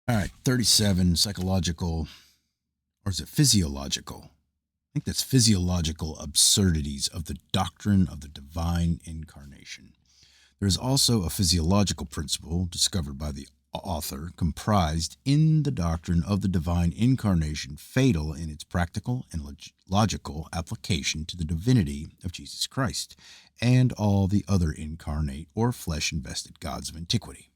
All right, 37 psychological, or is it physiological? I think that's physiological absurdities of the doctrine of the divine incarnation. There is also a physiological principle discovered by the author comprised in the doctrine of the divine incarnation, fatal in its practical and logical application to the divinity of Jesus Christ and all the other incarnate or flesh invested gods of antiquity.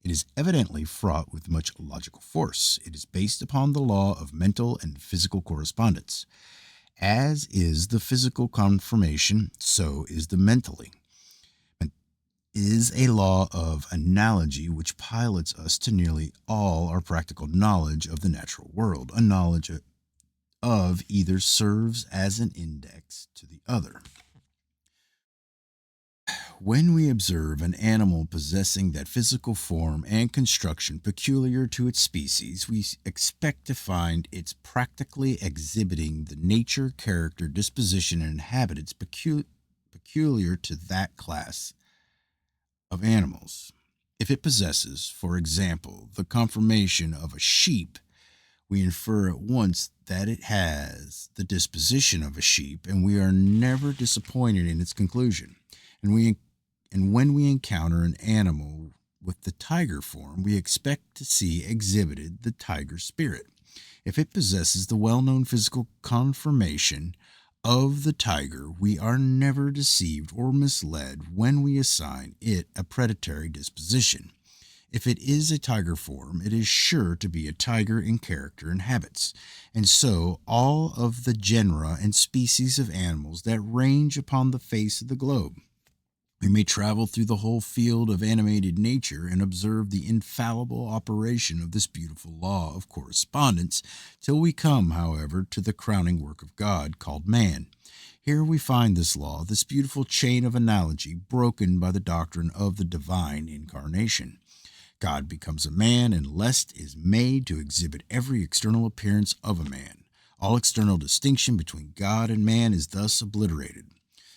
It is evidently fraught with much logical force. It is based upon the law of mental and physical correspondence. As is the physical confirmation, so is the mentally. It is a law of analogy which pilots us to nearly all our practical knowledge of the natural world. A knowledge of either serves as an index to the other. When we observe an animal possessing that physical form and construction peculiar to its species, we expect to find it practically exhibiting the nature, character, disposition, and habits peculiar to that class of animals. If it possesses, for example, the conformation of a sheep, we infer at once that it has the disposition of a sheep, and we are never disappointed in its conclusion. And when we encounter an animal with the tiger form, we expect to see exhibited the tiger spirit. If it possesses the well known physical conformation of the tiger, we are never deceived or misled when we assign it a predatory disposition. If it is a tiger form, it is sure to be a tiger in character and habits. And so, all of the genera and species of animals that range upon the face of the globe. We may travel through the whole field of animated nature and observe the infallible operation of this beautiful law of correspondence, till we come, however, to the crowning work of God, called man. Here we find this law, this beautiful chain of analogy, broken by the doctrine of the divine incarnation. God becomes a man, and lest is made to exhibit every external appearance of a man. All external distinction between God and man is thus obliterated,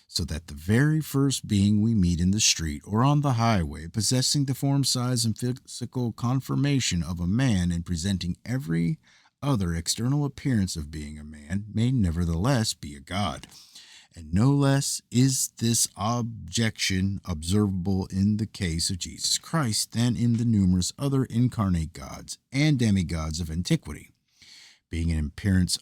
so that the very first being we meet in the street or on the highway, possessing the form, size, and physical conformation of a man and presenting every other external appearance of being a man, may nevertheless be a god. And no less is this objection observable in the case of Jesus Christ than in the numerous other incarnate gods and demigods of antiquity. Being in appearance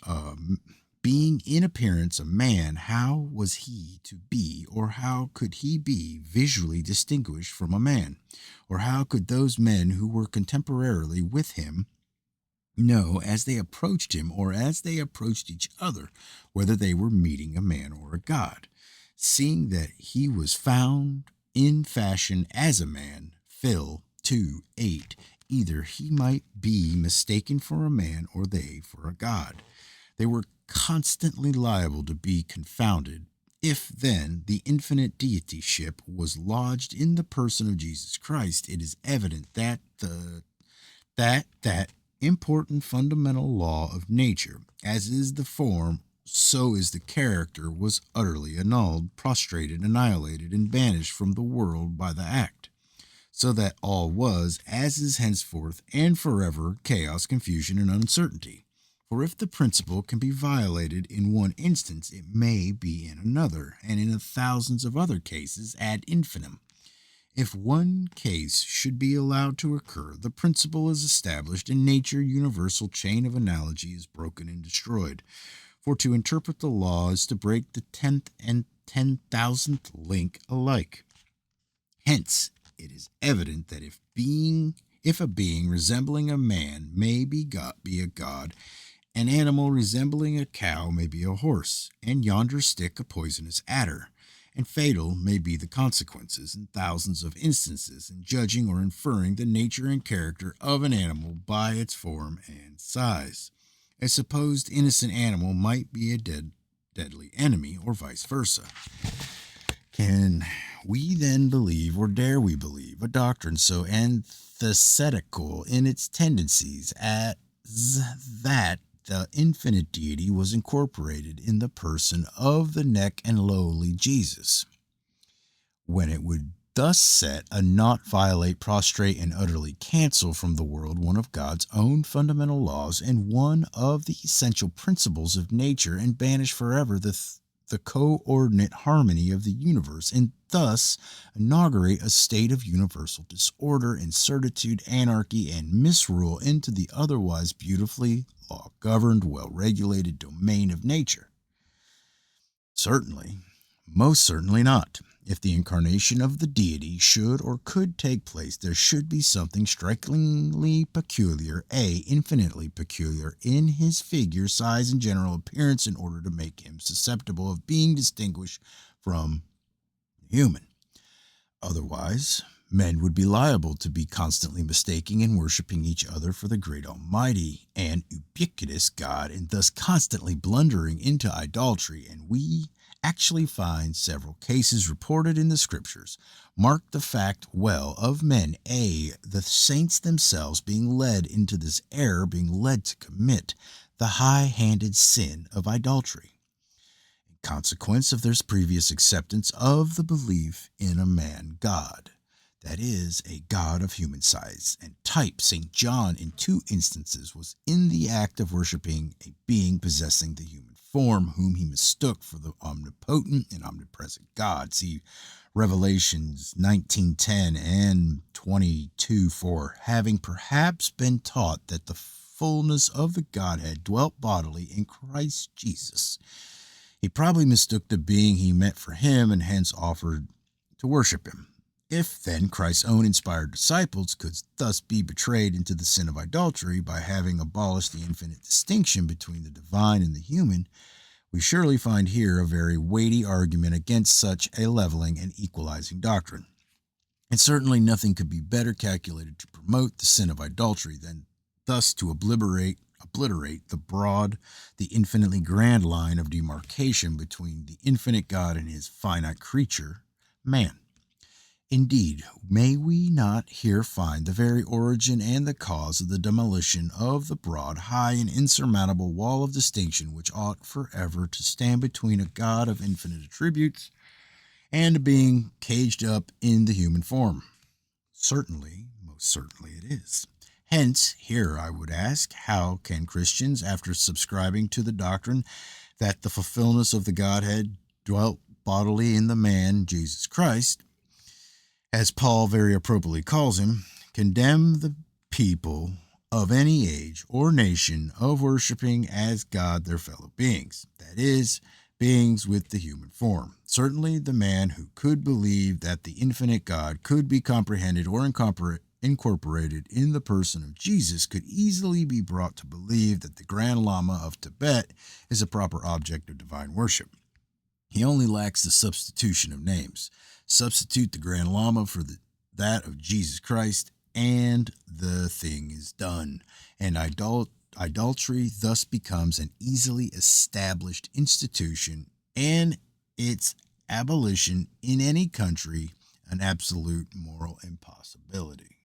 a man, how was he to be, or how could he be visually distinguished from a man? Or how could those men who were contemporarily with him know as they approached him or as they approached each other whether they were meeting a man or a god? Seeing that he was found in fashion as a man, Phil 2:8, either he might be mistaken for a man or they for a god. They were constantly liable to be confounded. If then the infinite deityship was lodged in the person of Jesus Christ, it is evident that that important fundamental law of nature, as is the form, so is the character, was utterly annulled, prostrated, annihilated, and banished from the world by the act, so that all was, as is henceforth and forever, chaos, confusion, and uncertainty. For if the principle can be violated in one instance, it may be in another, and in thousands of other cases ad infinitum. If one case should be allowed to occur, the principle is established, and nature universal chain of analogy is broken and destroyed. For to interpret the law is to break the 10th and 10,000th link alike. Hence, it is evident that if a being resembling a man may be a god, an animal resembling a cow may be a horse, and yonder stick a poisonous adder, and fatal may be the consequences in thousands of instances in judging or inferring the nature and character of an animal by its form and size. A supposed innocent animal might be a deadly enemy, or vice versa. Can we then believe, or dare we believe, a doctrine so antithetical in its tendencies as that the infinite deity was incorporated in the person of the neck and lowly Jesus, when it would thus set a not violate, prostrate, and utterly cancel from the world one of God's own fundamental laws and one of the essential principles of nature, and banish forever the coordinate harmony of the universe, and thus inaugurate a state of universal disorder, incertitude, anarchy, and misrule into the otherwise beautifully law governed, well regulated domain of nature? Certainly, most certainly not. If the incarnation of the deity should or could take place, there should be something strikingly peculiar, infinitely peculiar, in his figure, size, and general appearance in order to make him susceptible of being distinguished from human. Otherwise, men would be liable to be constantly mistaking and worshiping each other for the great almighty and ubiquitous God, and thus constantly blundering into idolatry. And we actually find several cases reported in the scriptures mark the fact well of men, the saints themselves being led into this error, being led to commit the high-handed sin of idolatry, in consequence of their previous acceptance of the belief in a man God, that is, a God of human size and type. St. John, in 2 instances, was in the act of worshiping a being possessing the human form, whom he mistook for the omnipotent and omnipresent God. See Revelations 19:10 and 22:4. Having perhaps been taught that the fullness of the Godhead dwelt bodily in Christ Jesus, he probably mistook the being he meant for him and hence offered to worship him. If, then, Christ's own inspired disciples could thus be betrayed into the sin of idolatry by having abolished the infinite distinction between the divine and the human, we surely find here a very weighty argument against such a leveling and equalizing doctrine. And certainly nothing could be better calculated to promote the sin of idolatry than thus to obliterate the infinitely grand line of demarcation between the infinite God and his finite creature, man. Indeed, may we not here find the very origin and the cause of the demolition of the broad, high, and insurmountable wall of distinction which ought forever to stand between a God of infinite attributes and a being caged up in the human form? Certainly, most certainly it is. Hence, here I would ask, how can Christians, after subscribing to the doctrine that the fulfillment of the Godhead dwelt bodily in the man, Jesus Christ, as Paul very appropriately calls him, condemn the people of any age or nation of worshiping as God their fellow beings, that is, beings with the human form? Certainly the man who could believe that the infinite God could be comprehended or incorporated in the person of Jesus could easily be brought to believe that the Grand Lama of Tibet is a proper object of divine worship. He only lacks the substitution of names. Substitute the Grand Lama for that of Jesus Christ, and the thing is done. And idolatry thus becomes an easily established institution, and its abolition in any country an absolute moral impossibility.